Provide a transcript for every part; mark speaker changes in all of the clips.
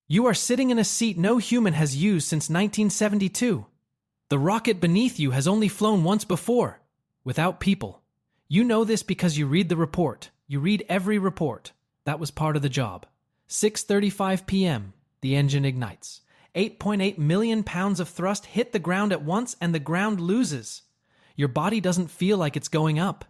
Speaker 1: You are sitting in a seat no human has used since 1972. The rocket beneath you has only flown once before, without people. You know this because you read the report. You read every report. That was part of the job. 6:35 p.m., the engine ignites. 8.8 million pounds of thrust hit the ground at once and the ground loses. Your body doesn't feel like it's going up.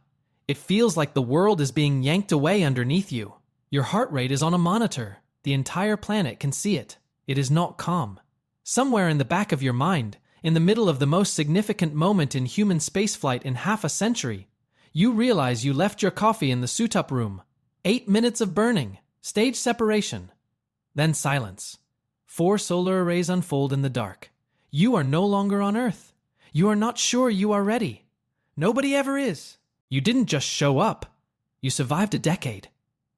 Speaker 1: It feels like the world is being yanked away underneath you. Your heart rate is on a monitor. The entire planet can see it. It is not calm. Somewhere in the back of your mind, in the middle of the most significant moment in human spaceflight in half a century, you realize you left your coffee in the suit-up room. 8 minutes of burning. Stage separation. Then silence. 4 solar arrays unfold in the dark. You are no longer on Earth. You are not sure you are ready. Nobody ever is. You didn't just show up. You survived a decade.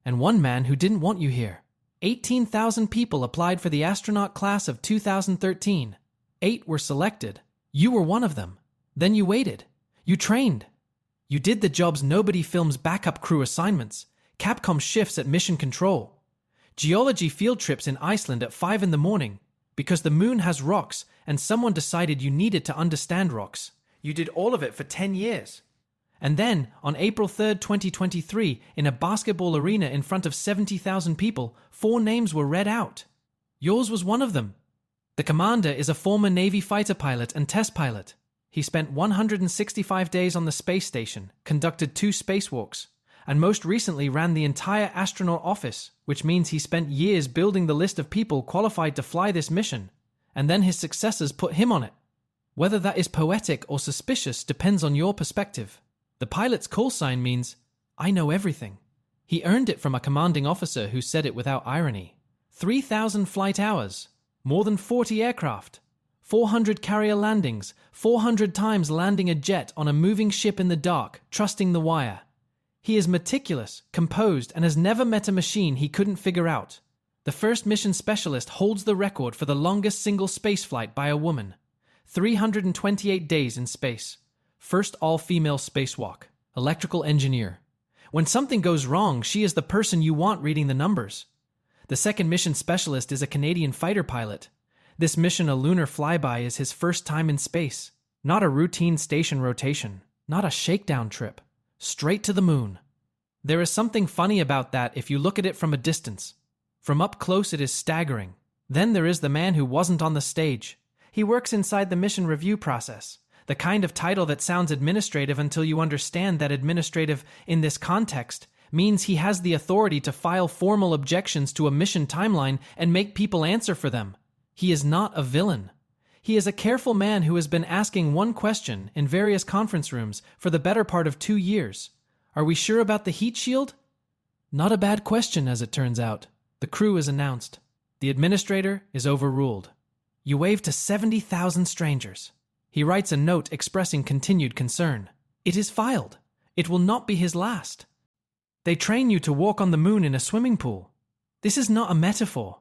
Speaker 1: And one man who didn't want you here. 18,000 people applied for the astronaut class of 2013. 8 were selected. You were one of them. Then you waited. You trained. You did the jobs nobody films backup crew assignments, Capcom shifts at mission control, geology field trips in Iceland at 5 in the morning, because the moon has rocks and someone decided you needed to understand rocks. You did all of it for 10 years. And then, on April 3rd, 2023, in a basketball arena in front of 70,000 people, 4 names were read out. Yours was one of them. The commander is a former Navy fighter pilot and test pilot. He spent 165 days on the space station, conducted 2 spacewalks, and most recently ran the entire astronaut office, which means he spent years building the list of people qualified to fly this mission, and then his successors put him on it. Whether that is poetic or suspicious depends on your perspective. The pilot's call sign means, I know everything. He earned it from a commanding officer who said it without irony. 3,000 flight hours, more than 40 aircraft, 400 carrier landings, 400 times landing a jet on a moving ship in the dark, trusting the wire. He is meticulous, composed, and has never met a machine he couldn't figure out. The first mission specialist holds the record for the longest single spaceflight by a woman. 328 days in space. First all-female spacewalk. Electrical engineer. When something goes wrong, she is the person you want reading the numbers. The second mission specialist is a Canadian fighter pilot. This mission, a lunar flyby, is his first time in space. Not a routine station rotation. Not a shakedown trip. Straight to the moon. There is something funny about that if you look at it from a distance. From up close it is staggering. Then there is the man who wasn't on the stage. He works inside the mission review process. The kind of title that sounds administrative until you understand that administrative, in this context, means he has the authority to file formal objections to a mission timeline and make people answer for them. He is not a villain. He is a careful man who has been asking one question in various conference rooms for the better part of 2 years. Are we sure about the heat shield? Not a bad question, as it turns out. The crew is announced. The administrator is overruled. You wave to 70,000 strangers. He writes a note expressing continued concern. It is filed. It will not be his last. They train you to walk on the moon in a swimming pool. This is not a metaphor.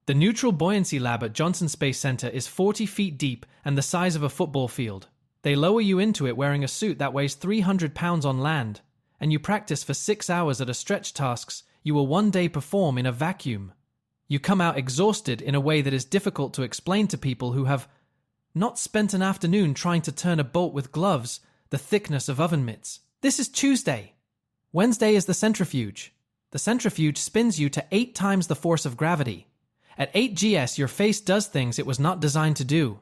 Speaker 1: The neutral buoyancy lab at Johnson Space Center is 40 feet deep and the size of a football field. They lower you into it wearing a suit that weighs 300 pounds on land, and you practice for 6 hours at a stretch tasks you will one day perform in a vacuum. You come out exhausted in a way that is difficult to explain to people who have not spent an afternoon trying to turn a bolt with gloves the thickness of oven mitts. This is Tuesday. Wednesday is the centrifuge. The centrifuge spins you to 8 times the force of gravity. At 8 GS, your face does things it was not designed to do.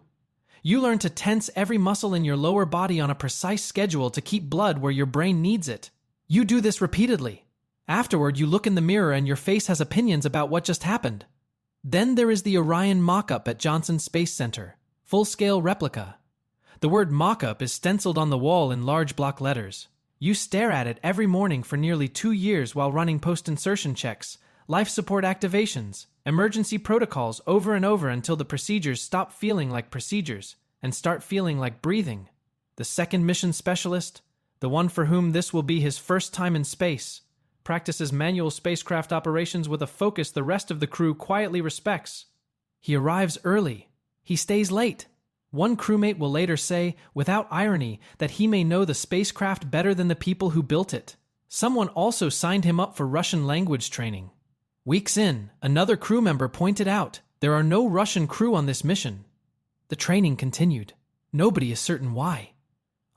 Speaker 1: You learn to tense every muscle in your lower body on a precise schedule to keep blood where your brain needs it. You do this repeatedly. Afterward, you look in the mirror and your face has opinions about what just happened. Then there is the Orion mock-up at Johnson Space Center. Full-scale replica. The word mock-up is stenciled on the wall in large block letters. You stare at it every morning for nearly 2 years while running post-insertion checks, life support activations, emergency protocols over and over until the procedures stop feeling like procedures and start feeling like breathing. The second mission specialist, the one for whom this will be his first time in space, practices manual spacecraft operations with a focus the rest of the crew quietly respects. He arrives early. He stays late. One crewmate will later say, without irony, that he may know the spacecraft better than the people who built it. Someone also signed him up for Russian language training. Weeks in, another crew member pointed out, There are no Russian crew on this mission. The training continued. Nobody is certain why.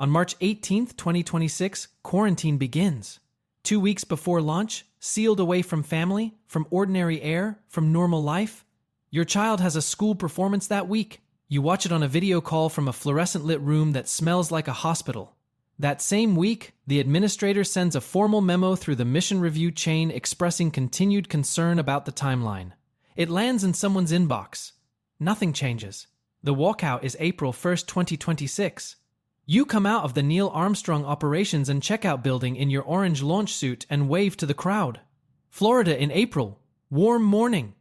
Speaker 1: On March 18, 2026, quarantine begins. 2 weeks before launch, sealed away from family, from ordinary air, from normal life. Your child has a school performance that week. You watch it on a video call from a fluorescent-lit room that smells like a hospital. That same week, the administrator sends a formal memo through the mission review chain expressing continued concern about the timeline. It lands in someone's inbox. Nothing changes. The walkout is April 1st, 2026. You come out of the Neil Armstrong Operations and Checkout building in your orange launch suit and wave to the crowd. Florida in April. Warm morning.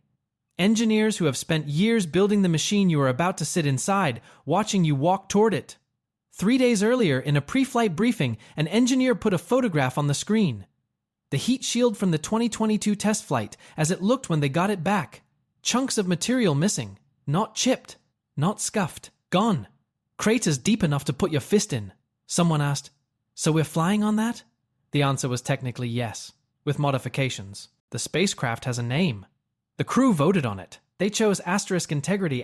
Speaker 1: Engineers who have spent years building the machine you are about to sit inside, watching you walk toward it. 3 days earlier, in a pre-flight briefing, an engineer put a photograph on the screen. The heat shield from the 2022 test flight, as it looked when they got it back. Chunks of material missing. Not chipped. Not scuffed. Gone. Craters deep enough to put your fist in. Someone asked, "So we're flying on that?" The answer was technically yes, with modifications. The spacecraft has a name. The crew voted on it. They chose *integrity*.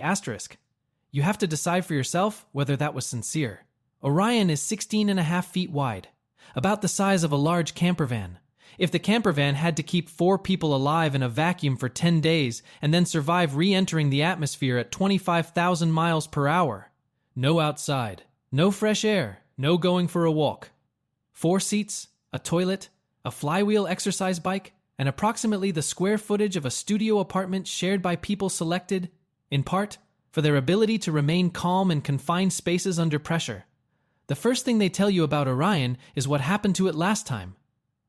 Speaker 1: You have to decide for yourself whether that was sincere. Orion is 16.5 feet wide, about the size of a large camper van. If the camper van had to keep 4 people alive in a vacuum for 10 days and then survive re-entering the atmosphere at 25,000 miles per hour. No outside, no fresh air, no going for a walk. 4 seats, a toilet, a flywheel exercise bike, and approximately the square footage of a studio apartment shared by people selected, in part, for their ability to remain calm in confined spaces under pressure. The first thing they tell you about Orion is what happened to it last time.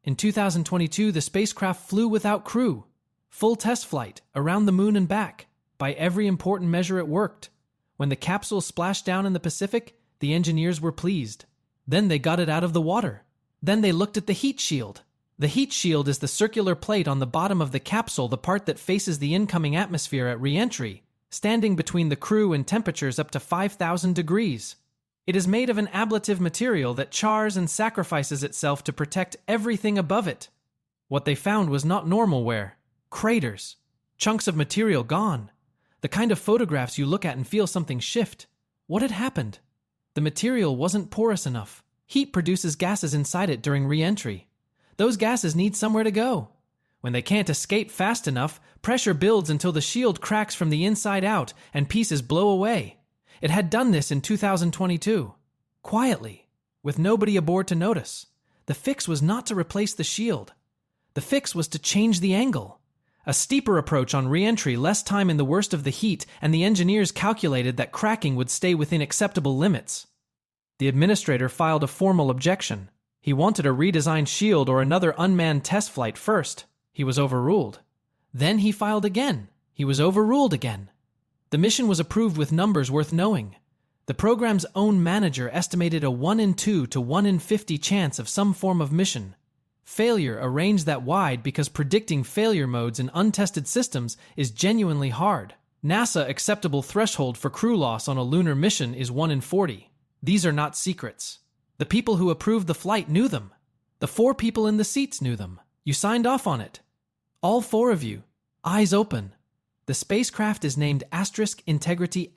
Speaker 1: In 2022, the spacecraft flew without crew. Full test flight, around the moon and back. By every important measure it worked. When the capsule splashed down in the Pacific, the engineers were pleased. Then they got it out of the water. Then they looked at the heat shield. The heat shield is the circular plate on the bottom of the capsule, the part that faces the incoming atmosphere at re-entry, standing between the crew and temperatures up to 5,000 degrees. It is made of an ablative material that chars and sacrifices itself to protect everything above it. What they found was not normal wear. Craters. Chunks of material gone. The kind of photographs you look at and feel something shift. What had happened? The material wasn't porous enough. Heat produces gases inside it during re-entry. Those gases need somewhere to go. When they can't escape fast enough, pressure builds until the shield cracks from the inside out and pieces blow away. It had done this in 2022. Quietly, with nobody aboard to notice. The fix was not to replace the shield. The fix was to change the angle. A steeper approach on re-entry, less time in the worst of the heat, and the engineers calculated that cracking would stay within acceptable limits. The administrator filed a formal objection. He wanted a redesigned shield or another unmanned test flight first. He was overruled. Then he filed again. He was overruled again. The mission was approved with numbers worth knowing. The program's own manager estimated a 1 in 2 to 1 in 50 chance of some form of mission. Failure a range that wide because predicting failure modes in untested systems is genuinely hard. NASA acceptable threshold for crew loss on a lunar mission is 1 in 40. These are not secrets. The people who approved the flight knew them. The 4 people in the seats knew them. You signed off on it. All 4 of you. Eyes open. The spacecraft is named *integrity*,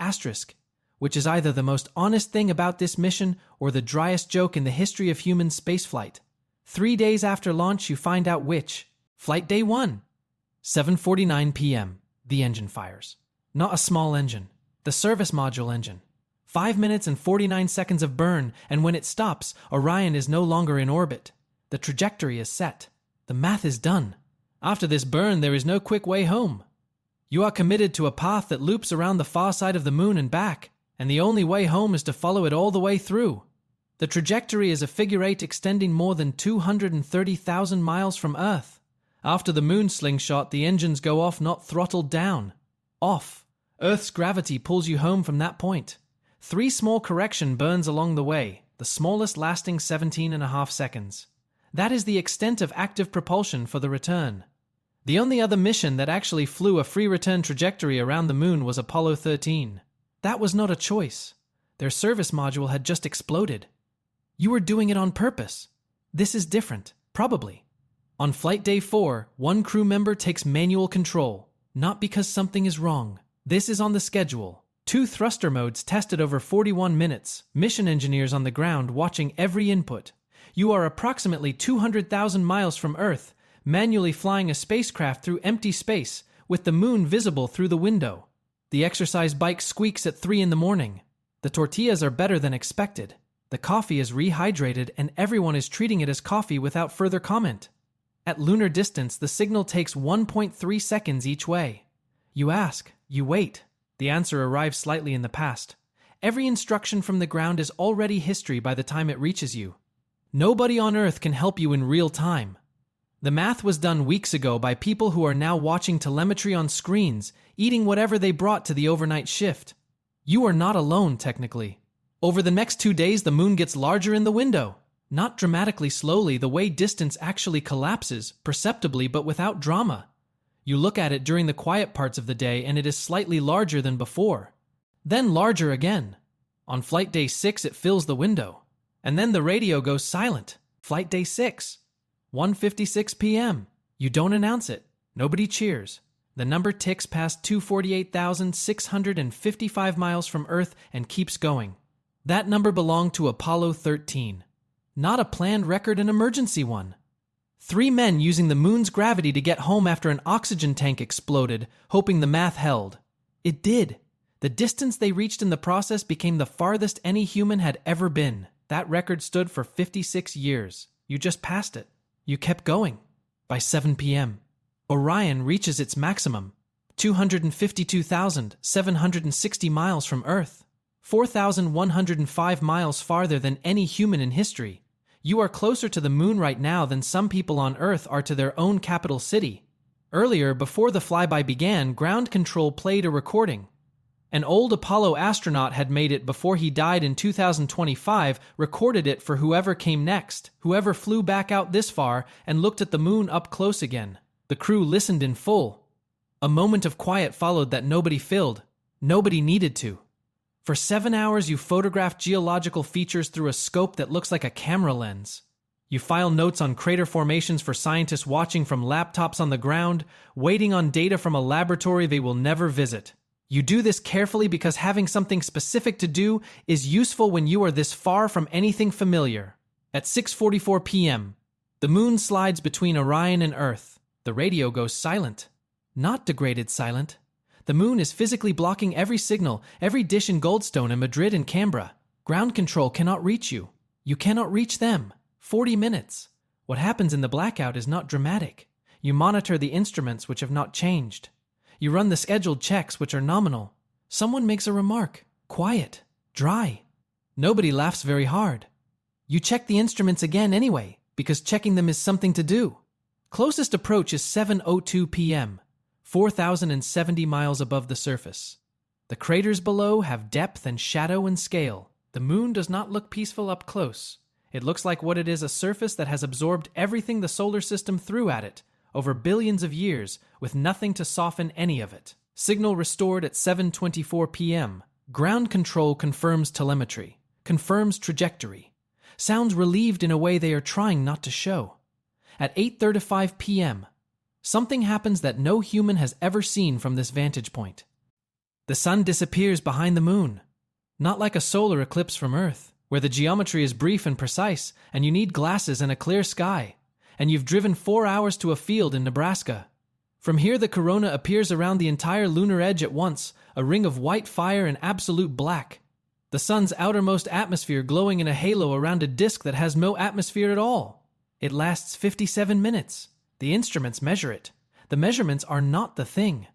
Speaker 1: which is either the most honest thing about this mission or the driest joke in the history of human spaceflight. 3 days after launch, you find out which. Flight day 1. 7:49 p.m. The engine fires. Not a small engine. The service module engine. 5 minutes and 49 seconds of burn, and when it stops, Orion is no longer in orbit. The trajectory is set. The math is done. After this burn, there is no quick way home. You are committed to a path that loops around the far side of the moon and back, and the only way home is to follow it all the way through. The trajectory is a figure 8 extending more than 230,000 miles from Earth. After the moon slingshot, the engines go off, not throttled down. Off. Earth's gravity pulls you home from that point. 3 small correction burns along the way, the smallest lasting 17.5 seconds. That is the extent of active propulsion for the return. The only other mission that actually flew a free return trajectory around the moon was Apollo 13. That was not a choice. Their service module had just exploded. You were doing it on purpose. This is different, probably. On flight day 4, 1 crew member takes manual control, not because something is wrong, This is on the schedule. 2 thruster modes tested over 41 minutes. Mission engineers on the ground watching every input. You are approximately 200,000 miles from Earth, manually flying a spacecraft through empty space, with the moon visible through the window. The exercise bike squeaks at 3 in the morning. The tortillas are better than expected. The coffee is rehydrated and everyone is treating it as coffee without further comment. At lunar distance, the signal takes 1.3 seconds each way. You ask, you wait. The answer arrives slightly in the past. Every instruction from the ground is already history by the time it reaches you. Nobody on Earth can help you in real time. The math was done weeks ago by people who are now watching telemetry on screens, eating whatever they brought to the overnight shift. You are not alone, technically. Over the next 2 days, the moon gets larger in the window. Not dramatically slowly, the way distance actually collapses, perceptibly but without drama. You look at it during the quiet parts of the day and it is slightly larger than before. Then larger again. On flight day 6, it fills the window. And then the radio goes silent. Flight day 6. 1:56 p.m. You don't announce it. Nobody cheers. The number ticks past 248,655 miles from Earth and keeps going. That number belonged to Apollo 13. Not a planned record, an emergency one. 3 men using the moon's gravity to get home after an oxygen tank exploded, hoping the math held. It did. The distance they reached in the process became the farthest any human had ever been. That record stood for 56 years. You just passed it. You kept going. By 7 p.m., Orion reaches its maximum, 252,760 miles from Earth, 4,105 miles farther than any human in history. You are closer to the moon right now than some people on Earth are to their own capital city. Earlier, before the flyby began, ground control played a recording. An old Apollo astronaut had made it before he died in 2025, recorded it for whoever came next, whoever flew back out this far and looked at the moon up close again. The crew listened in full. A moment of quiet followed that nobody filled. Nobody needed to. For 7 hours, you photograph geological features through a scope that looks like a camera lens. You file notes on crater formations for scientists watching from laptops on the ground, waiting on data from a laboratory they will never visit. You do this carefully because having something specific to do is useful when you are this far from anything familiar. At 6:44 p.m., the moon slides between Orion and Earth. The radio goes silent. Not degraded silent. The moon is physically blocking every signal, every dish in Goldstone and Madrid and Canberra. Ground control cannot reach you. You cannot reach them. 40 minutes. What happens in the blackout is not dramatic. You monitor the instruments which have not changed. You run the scheduled checks which are nominal. Someone makes a remark. Quiet. Dry. Nobody laughs very hard. You check the instruments again anyway, because checking them is something to do. Closest approach is 7:02 p.m., 4,070 miles above the surface. The craters below have depth and shadow and scale. The moon does not look peaceful up close. It looks like what it is, a surface that has absorbed everything the solar system threw at it over billions of years, with nothing to soften any of it. Signal restored at 7:24 p.m. Ground control confirms telemetry, confirms trajectory. Sounds relieved in a way they are trying not to show. At 8:35 p.m., something happens that no human has ever seen from this vantage point. The sun disappears behind the moon. Not like a solar eclipse from Earth, where the geometry is brief and precise, and you need glasses and a clear sky, and you've driven 4 hours to a field in Nebraska. From here, the corona appears around the entire lunar edge at once, a ring of white fire and absolute black. The sun's outermost atmosphere glowing in a halo around a disk that has no atmosphere at all. It lasts 57 minutes. The instruments measure it. The measurements are not the thing.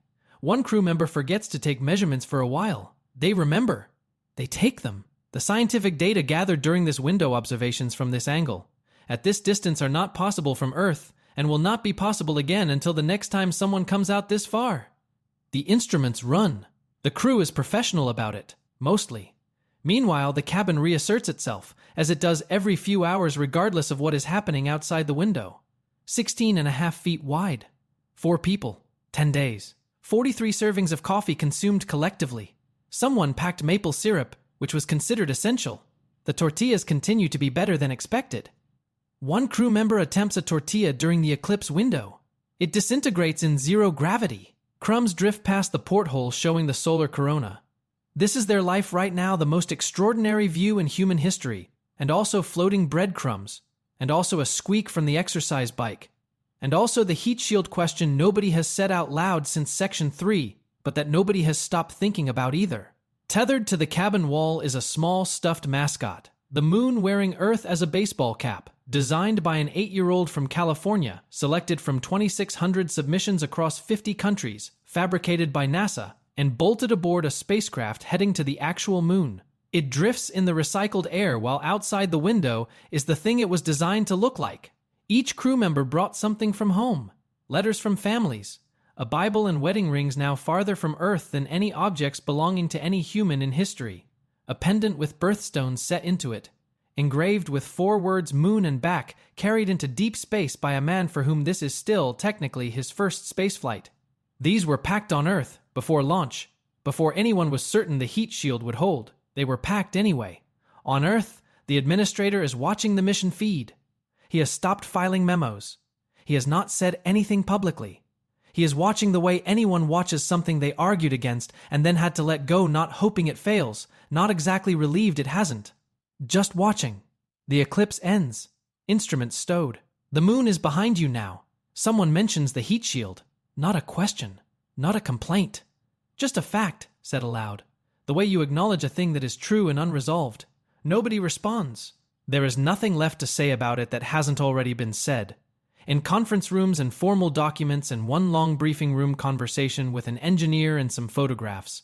Speaker 1: One crew member forgets to take measurements for a while. They remember. They take them. The scientific data gathered during this window observations from this angle, at this distance, are not possible from Earth and will not be possible again until the next time someone comes out this far. The instruments run. The crew is professional about it, mostly. Meanwhile, the cabin reasserts itself, as it does every few hours regardless of what is happening outside the window. 16.5 feet wide. 4 people. 10 days. 43 servings of coffee consumed collectively. Someone packed maple syrup, which was considered essential. The tortillas continue to be better than expected. One crew member attempts a tortilla during the eclipse window. It disintegrates in zero gravity. Crumbs drift past the porthole showing the solar corona. This is their life right now, the most extraordinary view in human history, and also floating breadcrumbs, and also a squeak from the exercise bike, and also the heat shield question nobody has said out loud since Section 3, but that nobody has stopped thinking about either. Tethered to the cabin wall is a small stuffed mascot, the moon wearing Earth as a baseball cap, designed by an 8-year-old from California, selected from 2,600 submissions across 50 countries, fabricated by NASA, and bolted aboard a spacecraft heading to the actual moon. It drifts in the recycled air while outside the window is the thing it was designed to look like. Each crew member brought something from home, letters from families, a Bible and wedding rings now farther from Earth than any objects belonging to any human in history, a pendant with birthstones set into it, engraved with 4 words moon and back, carried into deep space by a man for whom this is still, technically, his first spaceflight. These were packed on Earth, before launch, before anyone was certain the heat shield would hold. They were packed anyway. On Earth, the administrator is watching the mission feed. He has stopped filing memos. He has not said anything publicly. He is watching the way anyone watches something they argued against and then had to let go, not hoping it fails, not exactly relieved it hasn't. Just watching. The eclipse ends. Instruments stowed. The moon is behind you now. Someone mentions the heat shield. Not a question. Not a complaint. Just a fact, said aloud. The way you acknowledge a thing that is true and unresolved. Nobody responds. There is nothing left to say about it that hasn't already been said. In conference rooms and formal documents and one long briefing room conversation with an engineer and some photographs.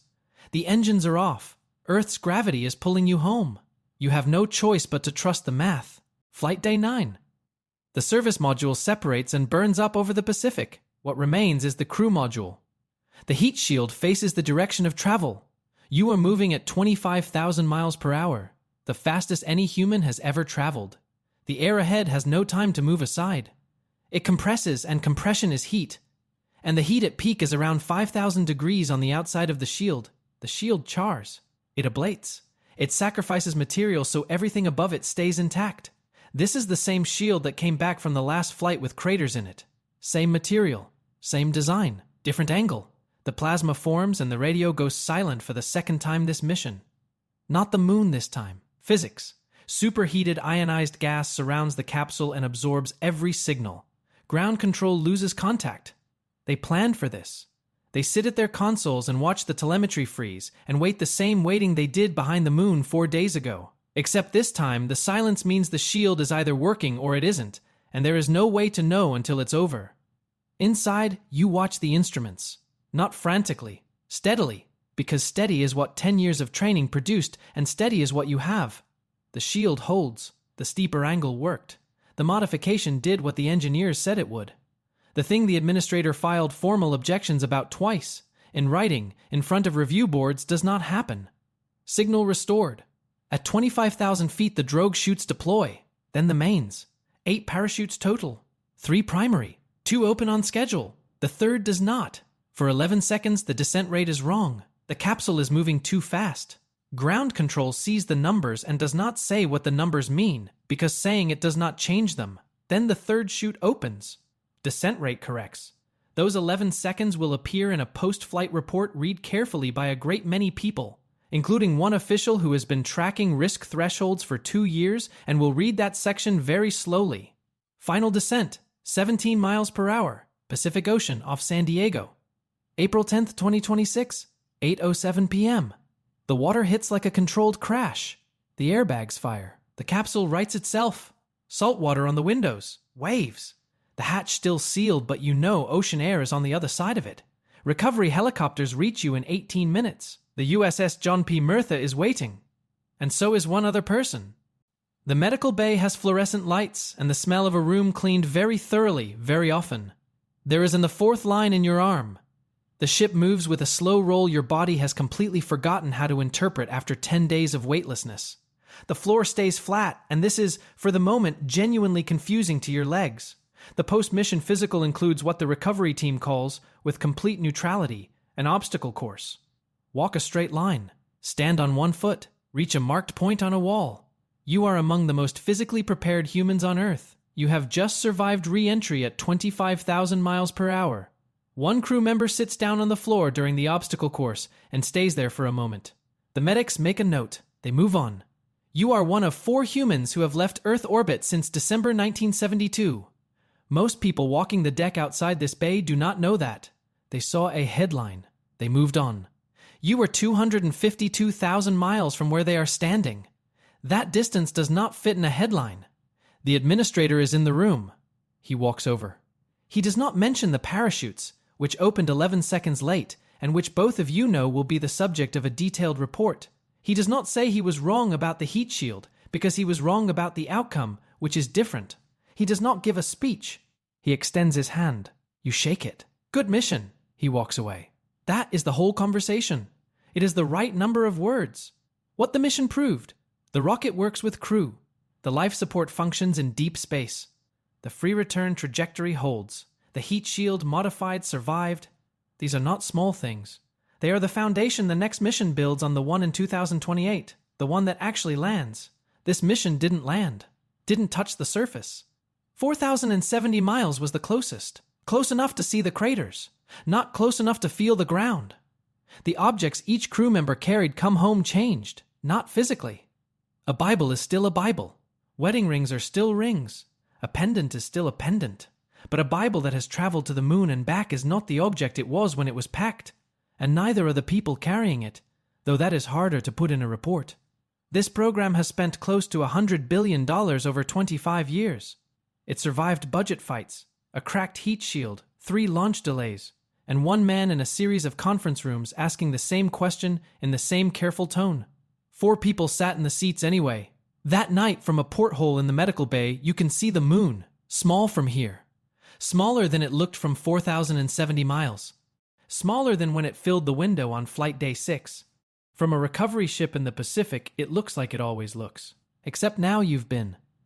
Speaker 1: The engines are off. Earth's gravity is pulling you home. You have no choice but to trust the math. Flight day 9. The service module separates and burns up over the Pacific. What remains is the crew module. The heat shield faces the direction of travel. You are moving at 25,000 miles per hour, the fastest any human has ever traveled. The air ahead has no time to move aside. It compresses, and compression is heat. And the heat at peak is around 5,000 degrees on the outside of the shield. The shield chars. It ablates. It sacrifices material so everything above it stays intact. This is the same shield that came back from the last flight with craters in it. Same material, same design, different angle. The plasma forms and the radio goes silent for the second time this mission. Not the moon this time. Physics. Superheated ionized gas surrounds the capsule and absorbs every signal. Ground control loses contact. They planned for this. They sit at their consoles and watch the telemetry freeze and wait the same waiting they did behind the moon 4 days ago. Except this time, the silence means the shield is either working or it isn't, and there is no way to know until it's over. Inside, you watch the instruments. Not frantically, steadily, because steady is what 10 years of training produced, and steady is what you have. The shield holds. The steeper angle worked. The modification did what the engineers said it would. The thing the administrator filed formal objections about twice, in writing, in front of review boards, does not happen. Signal restored. At 25,000 feet, the drogue chutes deploy. Then the mains. 8 parachutes total. 3 primary. 2 open on schedule. The third does not. For 11 seconds, the descent rate is wrong. The capsule is moving too fast. Ground control sees the numbers and does not say what the numbers mean, because saying it does not change them. Then the third chute opens. Descent rate corrects. Those 11 seconds will appear in a post-flight report read carefully by a great many people, including one official who has been tracking risk thresholds for 2 years and will read that section very slowly. Final descent, 17 miles per hour, Pacific Ocean off San Diego. April 10th, 2026, 8:07 p.m. The water hits like a controlled crash. The airbags fire. The capsule rights itself. Salt water on the windows. Waves. The hatch still sealed, but you know ocean air is on the other side of it. Recovery helicopters reach you in 18 minutes. The USS John P. Murtha is waiting. And so is one other person. The medical bay has fluorescent lights and the smell of a room cleaned very thoroughly, very often. There is in the 4th line in your arm. The ship moves with a slow roll your body has completely forgotten how to interpret after 10 days of weightlessness. The floor stays flat, and this is, for the moment, genuinely confusing to your legs. The post-mission physical includes what the recovery team calls, with complete neutrality, an obstacle course. Walk a straight line. Stand on 1 foot. Reach a marked point on a wall. You are among the most physically prepared humans on Earth. You have just survived re-entry at 25,000 miles per hour. One crew member sits down on the floor during the obstacle course and stays there for a moment. The medics make a note. They move on. You are one of 4 humans who have left Earth orbit since December 1972. Most people walking the deck outside this bay do not know that. They saw a headline. They moved on. You are 252,000 miles from where they are standing. That distance does not fit in a headline. The administrator is in the room. He walks over. He does not mention the parachutes, which opened 11 seconds late, and which both of you know will be the subject of a detailed report. He does not say he was wrong about the heat shield, because he was wrong about the outcome, which is different. He does not give a speech. He extends his hand. You shake it. Good mission. He walks away. That is the whole conversation. It is the right number of words. What the mission proved. The rocket works with crew. The life support functions in deep space. The free return trajectory holds. The heat shield modified survived. These are not small things. They are the foundation the next mission builds on the one in 2028, the one that actually lands. This mission didn't land, didn't touch the surface. 4,070 miles was the closest, close enough to see the craters, not close enough to feel the ground. The objects each crew member carried come home changed, not physically. A Bible is still a Bible. Wedding rings are still rings. A pendant is still a pendant. But a Bible that has traveled to the moon and back is not the object it was when it was packed, and neither are the people carrying it, though that is harder to put in a report. This program has spent close to $100 billion over 25 years. It survived budget fights, a cracked heat shield, 3 launch delays, and one man in a series of conference rooms asking the same question in the same careful tone. 4 people sat in the seats anyway. That night, from a porthole in the medical bay, you can see the moon, small from here. Smaller than it looked from 4,070 miles. Smaller than when it filled the window on flight day 6. From a recovery ship in the Pacific, it looks like it always looks. Except now you've been.